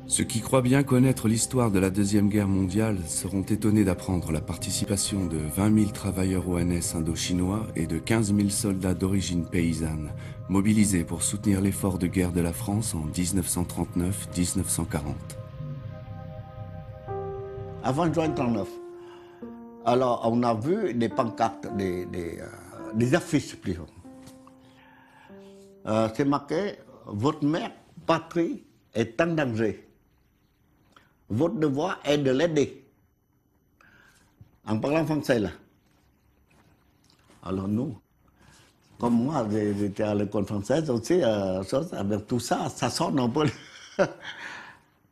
Ceux qui croient bien connaître l'histoire de la Deuxième Guerre mondiale seront étonnés d'apprendre la participation de 20 000 travailleurs ONS indo-chinois et de 15 000 soldats d'origine paysanne, mobilisés pour soutenir l'effort de guerre de la France en 1939-1940. Avant juin 1939, alors on a vu des pancartes, des affiches plutôt. C'est marqué « Votre mère, patrie, est en danger. Votre devoir est de l'aider ». En parlant français là. Alors nous, comme moi, j'étais à l'école française aussi, avec tout ça, ça sonne un peu.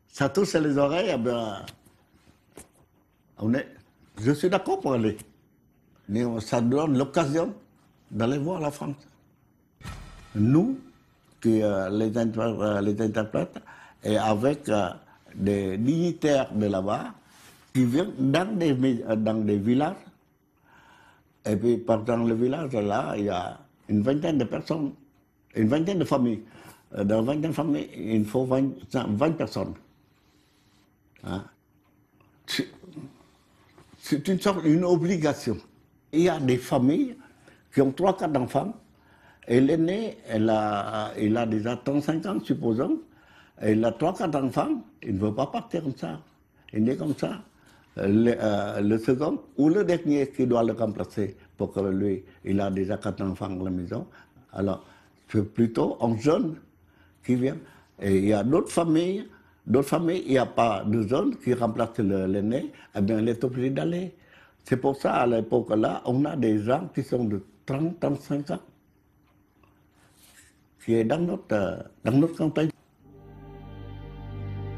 Ça touche les oreilles, je suis d'accord pour aller. Mais ça donne l'occasion d'aller voir la France. Nous, les interprètes, et avec des dignitaires de là-bas, qui viennent dans des villages. Et puis, dans le village, là, il y a une vingtaine de personnes, une vingtaine de familles. Dans 20 familles, il faut 20 personnes. Hein? C'est une obligation. Il y a des familles qui ont 3-4 enfants, et l'aîné, il a déjà 35 ans, supposons, et il a 3-4 enfants, il ne veut pas partir comme ça. Il est comme ça. Le second ou le dernier qui doit le remplacer, pour que lui, il a déjà 4 enfants à la maison. Alors, c'est plutôt un jeune qui vient. Et il y a d'autres familles, il n'y a pas de jeunes qui remplacent l'aîné, eh bien, il est obligé d'aller. C'est pour ça, à l'époque-là, on a des gens qui sont de 30-35 ans, qui est dans notre campagne.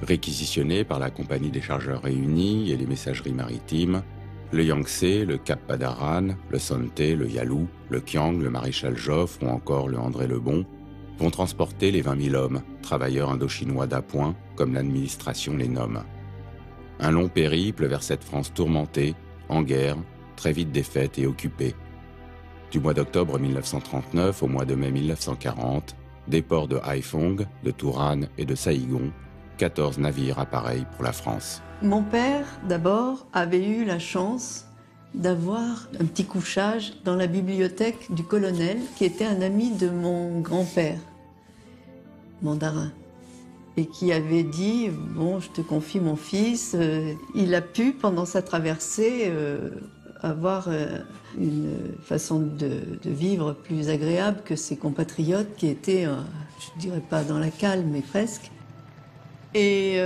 Réquisitionnés par la Compagnie des chargeurs réunis et les messageries maritimes, le Yangtze, le Cap Padaran, le Sonte, le Yalu, le Kiang, le Maréchal Joffre ou encore le André Lebon vont transporter les 20 000 hommes, travailleurs indochinois d'appoint, comme l'administration les nomme. Un long périple vers cette France tourmentée, en guerre, très vite défaite et occupée. Du mois d'octobre 1939 au mois de mai 1940, des ports de Haiphong, de Turan et de Saïgon, 14 navires appareillent pour la France. Mon père, d'abord, avait eu la chance d'avoir un petit couchage dans la bibliothèque du colonel, qui était un ami de mon grand-père, mandarin, et qui avait dit « Bon, je te confie mon fils ». Il a pu, pendant sa traversée, avoir une façon de vivre plus agréable que ses compatriotes qui étaient, je ne dirais pas dans la cale, mais presque. Et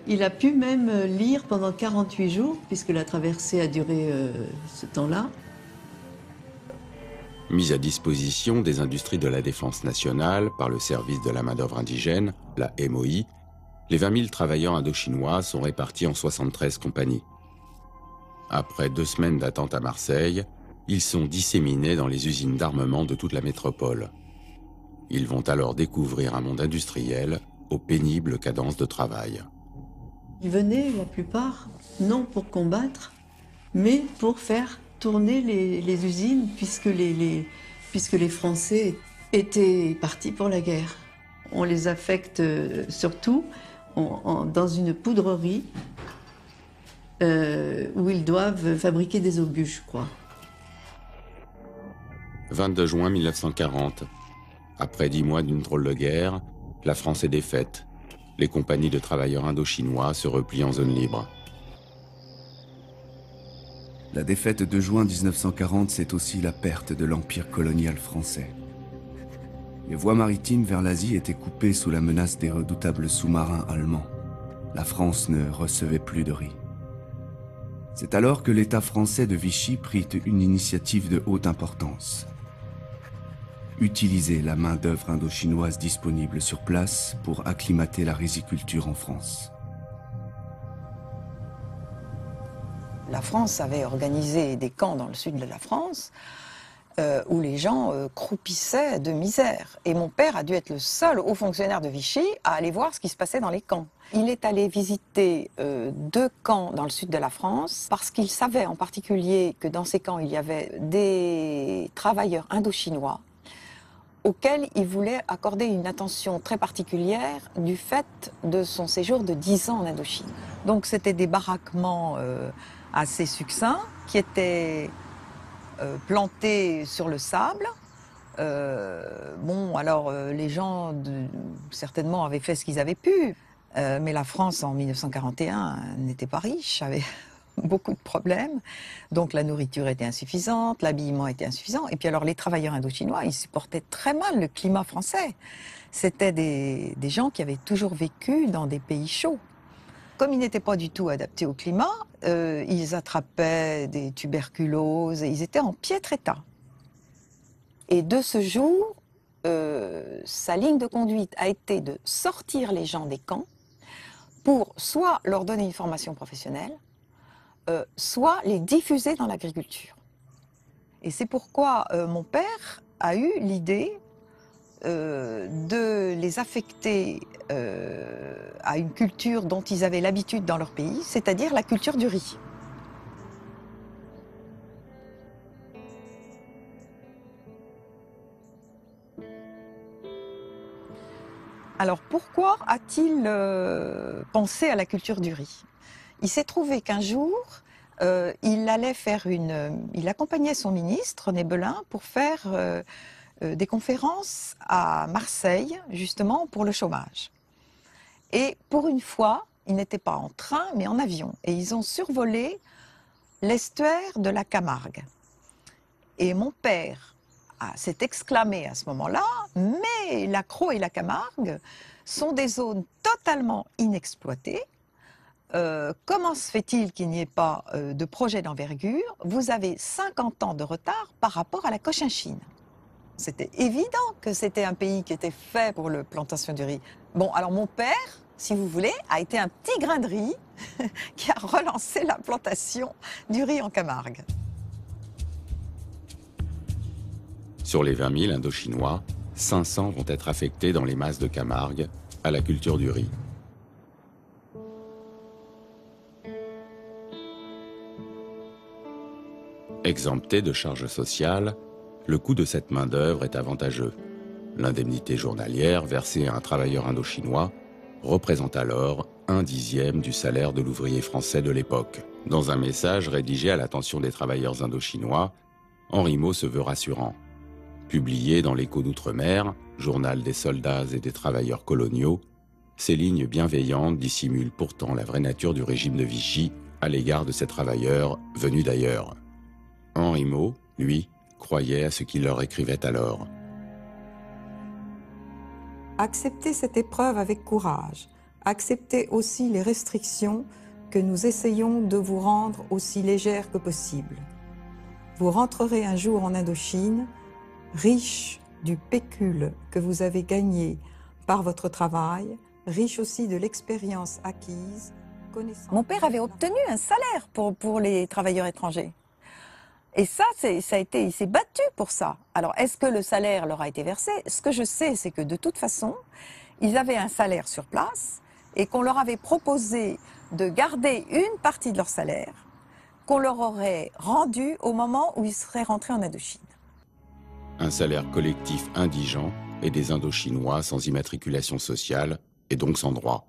il a pu même lire pendant 48 jours, puisque la traversée a duré ce temps-là. Mise à disposition des industries de la défense nationale par le service de la main-d'œuvre indigène, la MOI, les 20 000 travailleurs indochinois sont répartis en 73 compagnies. Après 2 semaines d'attente à Marseille, ils sont disséminés dans les usines d'armement de toute la métropole. Ils vont alors découvrir un monde industriel aux pénibles cadences de travail. Ils venaient, la plupart, non pour combattre, mais pour faire tourner les usines, puisque les Français étaient partis pour la guerre. On les affecte surtout dans une poudrerie où ils doivent fabriquer des obus, je crois. 22 juin 1940. Après 10 mois d'une drôle de guerre, la France est défaite. Les compagnies de travailleurs indochinois se replient en zone libre. La défaite de juin 1940, c'est aussi la perte de l'empire colonial français. Les voies maritimes vers l'Asie étaient coupées sous la menace des redoutables sous-marins allemands. La France ne recevait plus de riz. C'est alors que l'État français de Vichy prit une initiative de haute importance. Utiliser la main-d'œuvre indochinoise disponible sur place pour acclimater la riziculture en France. La France avait organisé des camps dans le sud de la France où les gens croupissaient de misère. Et mon père a dû être le seul haut fonctionnaire de Vichy à aller voir ce qui se passait dans les camps. Il est allé visiter 2 camps dans le sud de la France parce qu'il savait en particulier que dans ces camps il y avait des travailleurs indochinois auquel il voulait accorder une attention très particulière du fait de son séjour de 10 ans en Indochine. Donc c'était des baraquements assez succincts qui étaient plantés sur le sable. Les gens certainement avaient fait ce qu'ils avaient pu, mais la France en 1941 n'était pas riche, avait beaucoup de problèmes, donc la nourriture était insuffisante, l'habillement était insuffisant, et puis alors les travailleurs indochinois, ils supportaient très mal le climat français. C'était des gens qui avaient toujours vécu dans des pays chauds. Comme ils n'étaient pas du tout adaptés au climat, ils attrapaient des tuberculoses, et ils étaient en piètre état. Et de ce jour, sa ligne de conduite a été de sortir les gens des camps pour soit leur donner une formation professionnelle, soit les diffuser dans l'agriculture. Et c'est pourquoi mon père a eu l'idée de les affecter à une culture dont ils avaient l'habitude dans leur pays, c'est-à-dire la culture du riz. Alors pourquoi a-t-il pensé à la culture du riz? Il s'est trouvé qu'un jour, il accompagnait son ministre, René Belin, pour faire des conférences à Marseille, justement pour le chômage. Et pour une fois, ils n'étaient pas en train, mais en avion. Et ils ont survolé l'estuaire de la Camargue. Et mon père s'est exclamé à ce moment-là, mais la Crau et la Camargue sont des zones totalement inexploitées. Comment se fait-il qu'il n'y ait pas de projet d'envergure? Vous avez 50 ans de retard par rapport à la Cochinchine. C'était évident que c'était un pays qui était fait pour la plantation du riz. Bon, alors mon père, si vous voulez, a été un petit grain de riz qui a relancé la plantation du riz en Camargue. Sur les 20 000 Indochinois, 500 vont être affectés dans les masses de Camargue à la culture du riz. Exempté de charges sociales, le coût de cette main-d'œuvre est avantageux. L'indemnité journalière versée à un travailleur indochinois représente alors 1/10 du salaire de l'ouvrier français de l'époque. Dans un message rédigé à l'attention des travailleurs indochinois, Henri Mot se veut rassurant. Publié dans l'Écho d'Outre-mer, journal des soldats et des travailleurs coloniaux, ces lignes bienveillantes dissimulent pourtant la vraie nature du régime de Vichy à l'égard de ces travailleurs venus d'ailleurs. Henri Mot, lui, croyait à ce qu'il leur écrivait alors. Acceptez cette épreuve avec courage. Acceptez aussi les restrictions que nous essayons de vous rendre aussi légères que possible. Vous rentrerez un jour en Indochine, riche du pécule que vous avez gagné par votre travail, riche aussi de l'expérience acquise. Mon père avait obtenu un salaire pour les travailleurs étrangers. Et ça, il s'est battu pour ça. Alors, est-ce que le salaire leur a été versé? Ce que je sais, c'est que de toute façon, ils avaient un salaire sur place et qu'on leur avait proposé de garder une partie de leur salaire qu'on leur aurait rendu au moment où ils seraient rentrés en Indochine. Un salaire collectif indigent et des Indochinois sans immatriculation sociale et donc sans droit.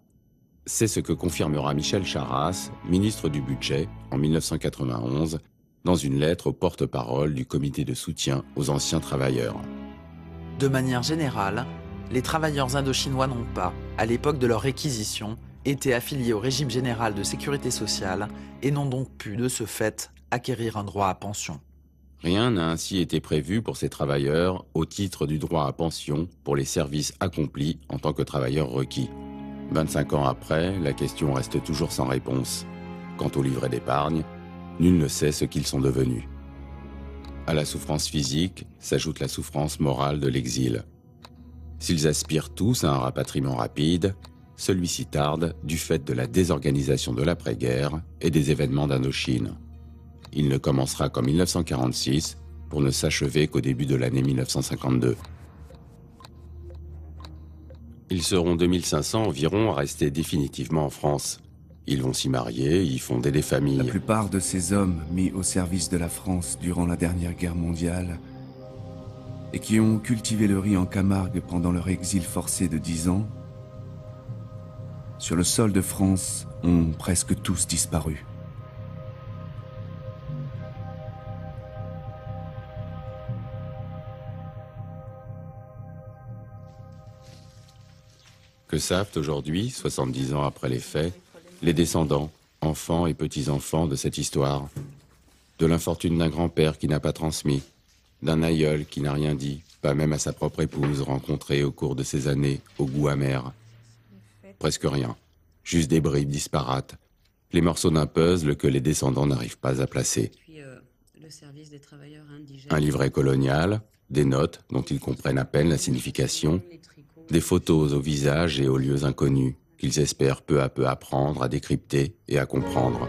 C'est ce que confirmera Michel Charasse, ministre du Budget, en 1991, dans une lettre au porte-parole du comité de soutien aux anciens travailleurs. De manière générale, les travailleurs indochinois n'ont pas, à l'époque de leur réquisition, été affiliés au régime général de sécurité sociale et n'ont donc pu, de ce fait, acquérir un droit à pension. Rien n'a ainsi été prévu pour ces travailleurs au titre du droit à pension pour les services accomplis en tant que travailleurs requis. 25 ans après, la question reste toujours sans réponse. Quant au livret d'épargne, nul ne sait ce qu'ils sont devenus. À la souffrance physique s'ajoute la souffrance morale de l'exil. S'ils aspirent tous à un rapatriement rapide, celui-ci tarde du fait de la désorganisation de l'après-guerre et des événements d'Indochine. Il ne commencera qu'en 1946 pour ne s'achever qu'au début de l'année 1952. Ils seront 2500 environ à rester définitivement en France. Ils vont s'y marier, y fonder des familles. La plupart de ces hommes mis au service de la France durant la dernière guerre mondiale et qui ont cultivé le riz en Camargue pendant leur exil forcé de 10 ans, sur le sol de France, ont presque tous disparu. Que savent aujourd'hui, 70 ans après les faits, les descendants, enfants et petits-enfants de cette histoire? De l'infortune d'un grand-père qui n'a pas transmis, d'un aïeul qui n'a rien dit, pas même à sa propre épouse rencontrée au cours de ces années au goût amer. Presque rien, juste des bribes disparates, les morceaux d'un puzzle que les descendants n'arrivent pas à placer. Un livret colonial, des notes dont ils comprennent à peine la signification, des photos aux visages et aux lieux inconnus qu'ils espèrent peu à peu apprendre à décrypter et à comprendre.